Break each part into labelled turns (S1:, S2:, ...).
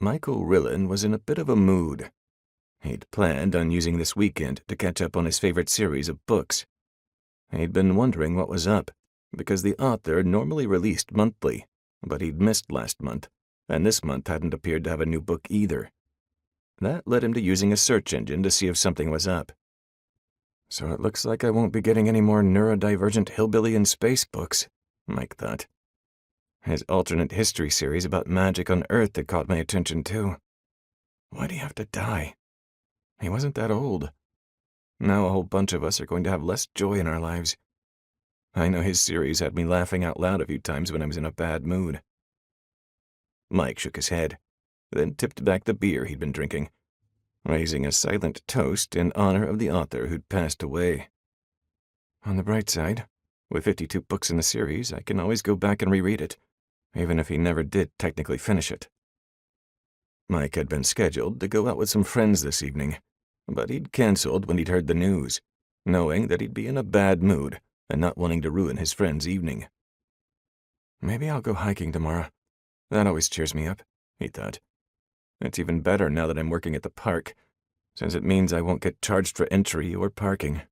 S1: Michael Rillen was in a bit of a mood. He'd planned on using this weekend to catch up on his favorite series of books. He'd been wondering what was up, because the author normally released monthly, but he'd missed last month, and this month hadn't appeared to have a new book either. That led him to using a search engine to see if something was up. So it looks like I won't be getting any more neurodivergent hillbilly in space books, Mike thought. His alternate history series about magic on Earth had caught my attention too. Why'd he have to die? He wasn't that old. Now a whole bunch of us are going to have less joy in our lives. I know his series had me laughing out loud a few times when I was in a bad mood. Mike shook his head, then tipped back the beer he'd been drinking, raising a silent toast in honor of the author who'd passed away. On the bright side, with 52 books in the series, I can always go back and reread it, even if he never did technically finish it. Mike had been scheduled to go out with some friends this evening, but he'd canceled when he'd heard the news, knowing that he'd be in a bad mood and not wanting to ruin his friend's evening. Maybe I'll go hiking tomorrow. That always cheers me up, he thought. It's even better now that I'm working at the park, since it means I won't get charged for entry or parking.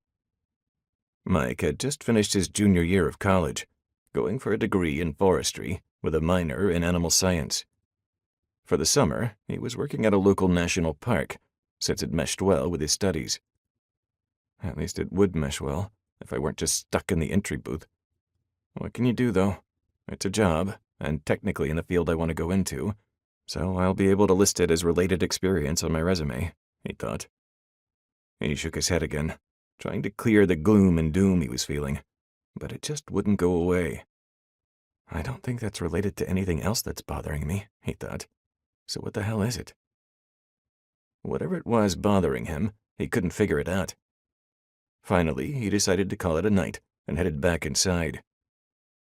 S1: Mike had just finished his junior year of college, going for a degree in forestry with a minor in animal science. For the summer, he was working at a local national park, since it meshed well with his studies. At least it would mesh well, if I weren't just stuck in the entry booth. What can you do, though? It's a job, and technically in the field I want to go into, so I'll be able to list it as related experience on my resume, he thought. He shook his head again, trying to clear the gloom and doom he was feeling, but it just wouldn't go away. I don't think that's related to anything else that's bothering me, he thought. So what the hell is it? Whatever it was bothering him, he couldn't figure it out. Finally, he decided to call it a night and headed back inside.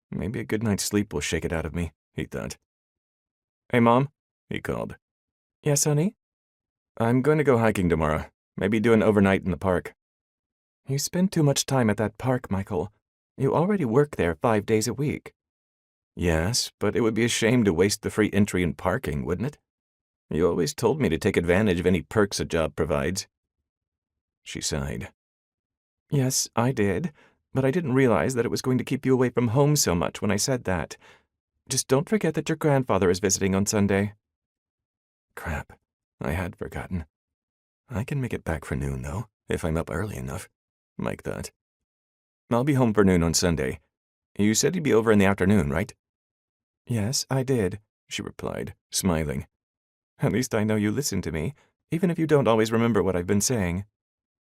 S1: Maybe a good night's sleep will shake it out of me, he thought. Hey, Mom, he called. Yes, honey? I'm going to go hiking tomorrow. Maybe do an overnight in the park. You spend too much time at that park, Michael. You already work there 5 days a week. Yes, but it would be a shame to waste the free entry and parking, wouldn't it? You always told me to take advantage of any perks a job provides. She sighed. Yes, I did, but I didn't realize that it was going to keep you away from home so much when I said that. Just don't forget that your grandfather is visiting on Sunday. Crap, I had forgotten. I can make it back for noon, though, if I'm up early enough, Mike thought. I'll be home for noon on Sunday. You said you'd be over in the afternoon, right? Yes, I did, she replied, smiling. At least I know you listen to me, even if you don't always remember what I've been saying.